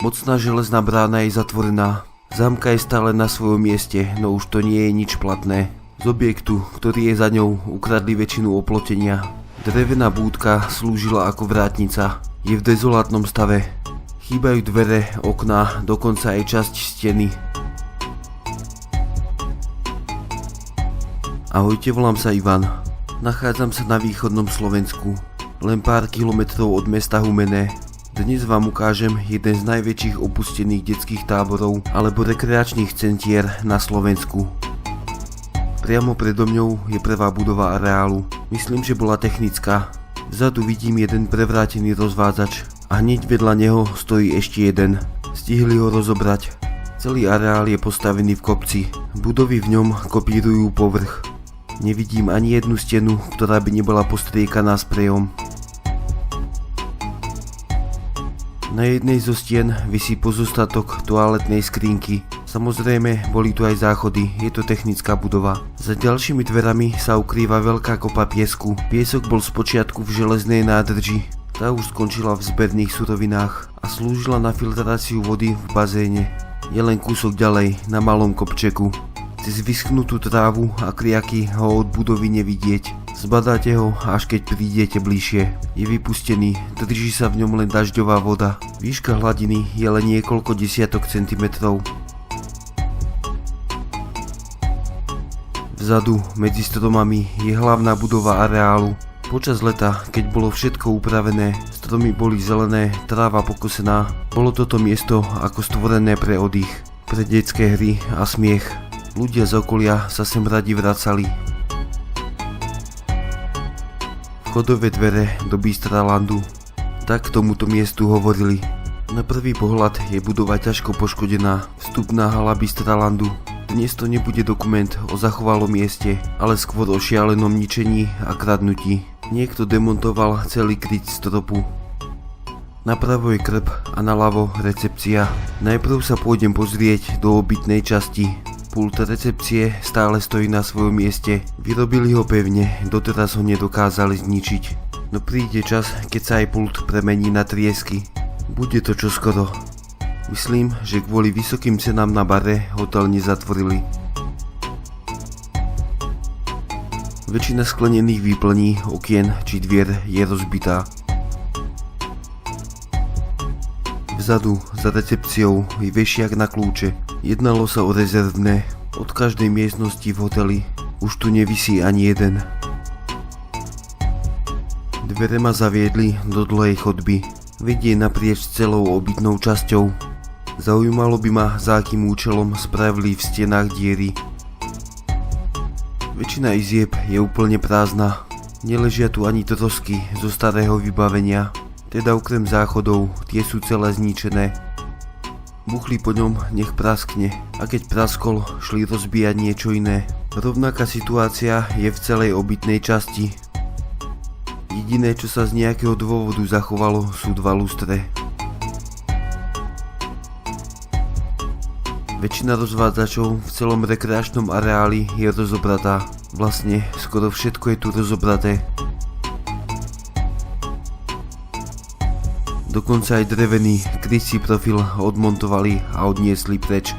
Mocná železná brána je zatvorená. Zámka je stále na svojom mieste, no už to nie je nič platné. Z objektu, ktorý je za ňou, ukradli väčšinu oplotenia. Drevená búdka slúžila ako vrátnica. Je v dezolátnom stave. Chýbajú dvere, okná, dokonca aj časť steny. Ahojte, volám sa Ivan. Nachádzam sa na východnom Slovensku, len pár kilometrov od mesta Humenné. Dnes vám ukážem jeden z najväčších opustených detských táborov alebo rekreačných centier na Slovensku. Priamo predo mňou je prvá budova areálu. Myslím, že bola technická. Vzadu vidím jeden prevrátený rozvádzač a hneď vedľa neho stojí ešte jeden. Stihli ho rozobrať. Celý areál je postavený v kopci. Budovy v ňom kopírujú povrch. Nevidím ani jednu stenu, ktorá by nebola postriekaná sprejom. Na jednej zo stien visí pozostatok toaletnej skrinky. Samozrejme, boli tu aj záchody, je to technická budova. Za ďalšími dverami sa ukrýva veľká kopa piesku. Piesok bol spočiatku v železnej nádrži. Tá už skončila v zberných surovinách a slúžila na filtráciu vody v bazéne. Je len kúsok ďalej, na malom kopčeku. Cez vyschnutú trávu a kriaky ho od budovy nevidieť. Zbadáte ho, až keď prídete bližšie. Je vypustený, drží sa v ňom len dažďová voda. Výška hladiny je len niekoľko desiatok centimetrov. Vzadu, medzi stromami, je hlavná budova areálu. Počas leta, keď bolo všetko upravené, stromy boli zelené, tráva pokosená, bolo toto miesto ako stvorené pre oddych, pre detské hry a smiech. Ľudia z okolia sa sem radi vracali. Vchodové dvere do Bystralandu. Tak tomuto miestu hovorili. Na prvý pohľad je budova ťažko poškodená, vstupná hala Bystralandu. Dnes to nebude dokument o zachovalom mieste, ale skôr o šialenom ničení a kradnutí. Niekto demontoval celý kryt stropu. Napravo je krb a naľavo recepcia. Najprv sa pôjdem pozrieť do obytnej časti. Pult recepcie stále stojí na svojom mieste. Vyrobili ho pevne, doteraz ho nedokázali zničiť. No príde čas, keď sa aj pult premení na triesky. Bude to čoskoro. Myslím, že kvôli vysokým cenám na bare hotel nezatvorili. Väčšina sklenených výplní, okien či dvier je rozbitá. Vzadu, za recepciou, je vešiak na kľúče. Jednalo sa o rezervné. Od každej miestnosti v hoteli už tu nevisí ani jeden. Dvere ma zaviedli do dlhej chodby. Vedie naprieč celou obytnou časťou. Zaujímalo by ma, za akým účelom spravili v stenách diery. Väčšina izieb je úplne prázdna. Neležia tu ani trosky zo starého vybavenia. Teda okrem záchodov, tie sú celé zničené. Buchli po ňom, nech praskne, a keď praskol, šli rozbíjať niečo iné. Rovnaká situácia je v celej obytnej časti. Jediné, čo sa z nejakého dôvodu zachovalo, sú dva lustre. Väčšina rozvádzačov v celom rekreačnom areáli je rozobratá. Vlastne, skoro všetko je tu rozobraté. Dokonca aj drevený, krycí profil odmontovali a odniesli preč.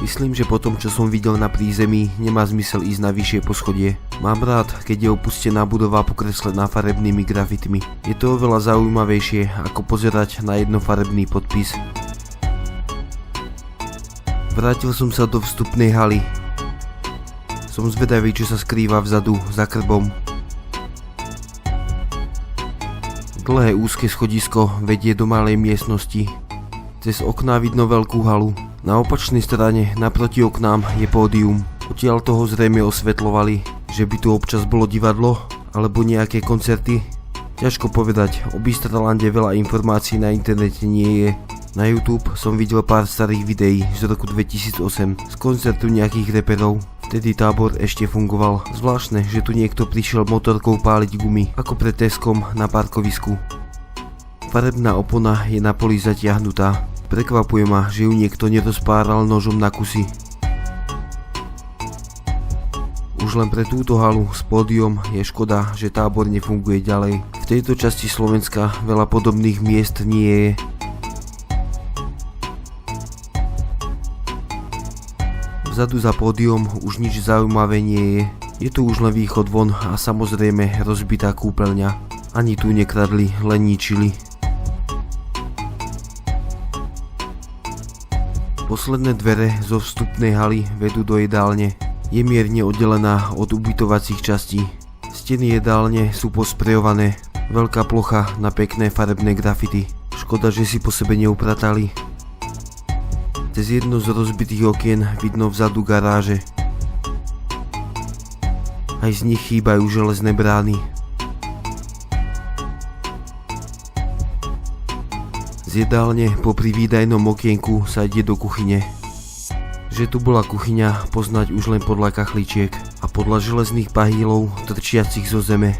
Myslím, že po tom, čo som videl na prízemí, nemá zmysel ísť na vyššie poschodie. Mám rád, keď je opustená budova pokreslená farebnými grafitmi. Je to oveľa zaujímavejšie, ako pozerať na jednofarebný podpis. Vrátil som sa do vstupnej haly. Som zvedavý, čo sa skrýva vzadu, za krbom. Dlhé úzke schodisko vedie do malej miestnosti. Cez okná vidno veľkú halu. Na opačnej strane, naproti oknám, je pódium. Odtiaľ toho zrejme osvetľovali, že by tu občas bolo divadlo, alebo nejaké koncerty. Ťažko povedať, o Bystralande veľa informácií na internete nie je. Na YouTube som videl pár starých videí z roku 2008 z koncertu nejakých reperov. Vtedy tábor ešte fungoval. Zvláštne, že tu niekto prišiel motorkou páliť gumy, ako pred Teskom na parkovisku. Farebná opona je na poli zatiahnutá. Prekvapuje ma, že ju niekto nerozpáral nožom na kusy. Už Už len pre túto halu s pódium je škoda, že tábor nefunguje ďalej. V tejto časti Slovenska veľa podobných miest nie je. Vzadu za pódium už nič zaujímavé nie je. Je tu už len východ von a samozrejme rozbitá kúpeľňa. Ani tu nekradli, len ničili. Posledné dvere zo vstupnej haly vedú do jedálne. Je mierne oddelená od ubytovacích častí. Steny jedálne sú posprejované. Veľká plocha na pekné farebné grafity. Škoda, že si po sebe neupratali. Cez jedno z rozbitých okien vidno vzadu garáže. Aj z nich chýbajú železné brány. Z jedálne popri výdajnom okienku sa ide do kuchyne. Že tu bola kuchyňa poznať už len podľa kachličiek a podľa železných pahýlov trčiacich zo zeme.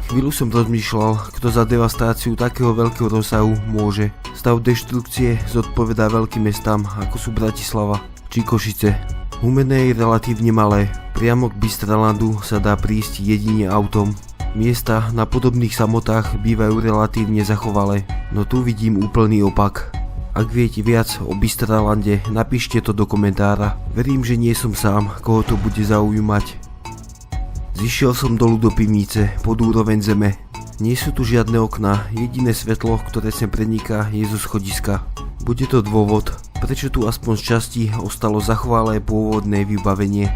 Chvíľu som rozmýšľal, kto za devastáciu takého veľkého rozsahu môže. Stav deštrukcie zodpovedá veľkým mestám, ako sú Bratislava či Košice. Humenné je relatívne malé, priamo k Bystralandu sa dá prísť jedine autom. Miesta na podobných samotách bývajú relatívne zachovalé, no tu vidím úplný opak. Ak viete viac o Bystralande, napíšte to do komentára. Verím, že nie som sám, koho to bude zaujímať. Zišiel som dolu do pivnice, pod úroveň zeme. Nie sú tu žiadne okná, jediné svetlo, ktoré sem preniká, je zo schodiska. Bude to dôvod, prečo tu aspoň z časti ostalo zachovalé pôvodné vybavenie.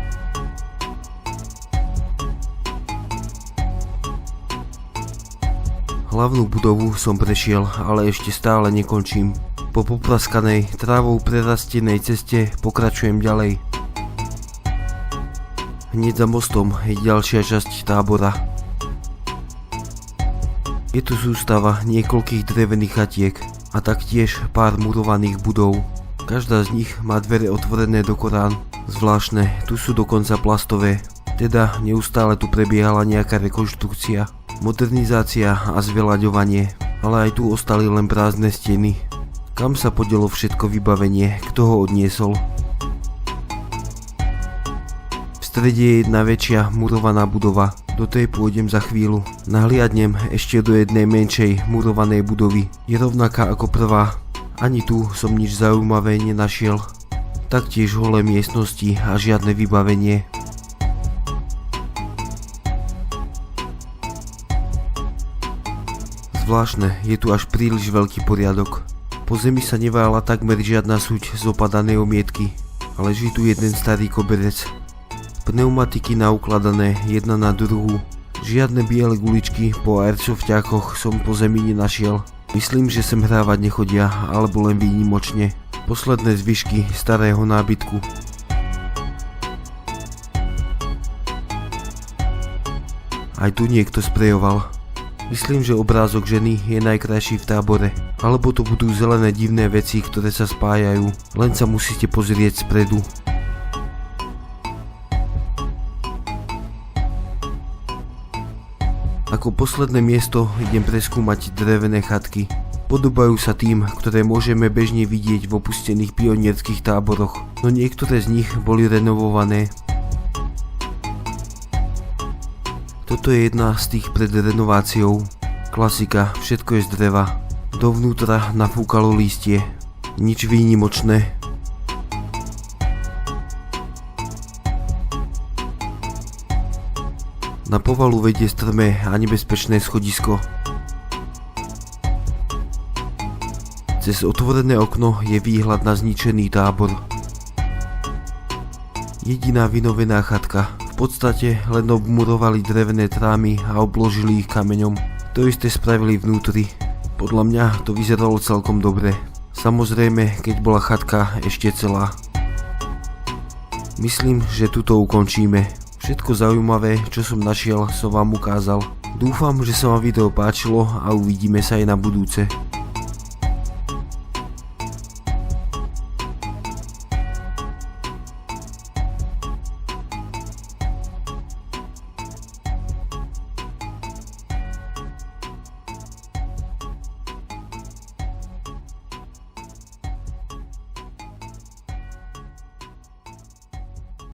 Hlavnú budovu som prešiel, ale ešte stále nekončím. Po popraskanej, trávou prerastenej ceste pokračujem ďalej. Hneď za mostom je ďalšia časť tábora. Je tu sústava niekoľkých drevených chatiek a taktiež pár murovaných budov. Každá z nich má dvere otvorené do Korán. Zvláštne, tu sú dokonca plastové, teda neustále tu prebiehala nejaká rekonštrukcia, modernizácia a zveľaďovanie, ale aj tu ostali len prázdne steny. Kam sa podielo všetko vybavenie, kto ho odniesol? V strede je jedna väčšia murovaná budova, do tej pôjdem za chvíľu. Nahliadnem ešte do jednej menšej murovanej budovy, je rovnaká ako prvá. Ani tu som nič zaujímavé nenašiel. Taktiež holé miestnosti a žiadne vybavenie. Zvláštne, je tu až príliš veľký poriadok. Po zemi sa nevála takmer žiadna suť z opadanej omietky, a leží tu jeden starý koberec. Pneumatiky naukladané jedna na druhú. Žiadne biele guličky po airsoftťákoch som po zemi nenašiel. Myslím, že sem hrávať nechodia, alebo len výnimočne. Posledné zvyšky starého nábytku. Aj tu niekto sprejoval. Myslím, že obrázok ženy je najkrajší v tábore. Alebo to budú zelené divné veci, ktoré sa spájajú. Len sa musíte pozrieť spredu. Ako posledné miesto idem preskúmať drevené chatky. Podobajú sa tým, ktoré môžeme bežne vidieť v opustených pionierských táboroch, no niektoré z nich boli renovované. Toto je jedna z tých pred renováciou. Klasika, všetko je z dreva. Dovnútra nafúkalo lístie. Nič výnimočné. Na povalu vedie strmé a nebezpečné schodisko. Cez otvorené okno je výhľad na zničený tábor. Jediná vynovená chatka. V podstate len obmurovali drevené trámy a obložili ich kameňom. To isté spravili vnútri. Podľa mňa to vyzeralo celkom dobre. Samozrejme, keď bola chatka ešte celá. Myslím, že tuto ukončíme. Všetko zaujímavé, čo som našiel, som vám ukázal. Dúfam, že sa vám video páčilo a uvidíme sa aj na budúce.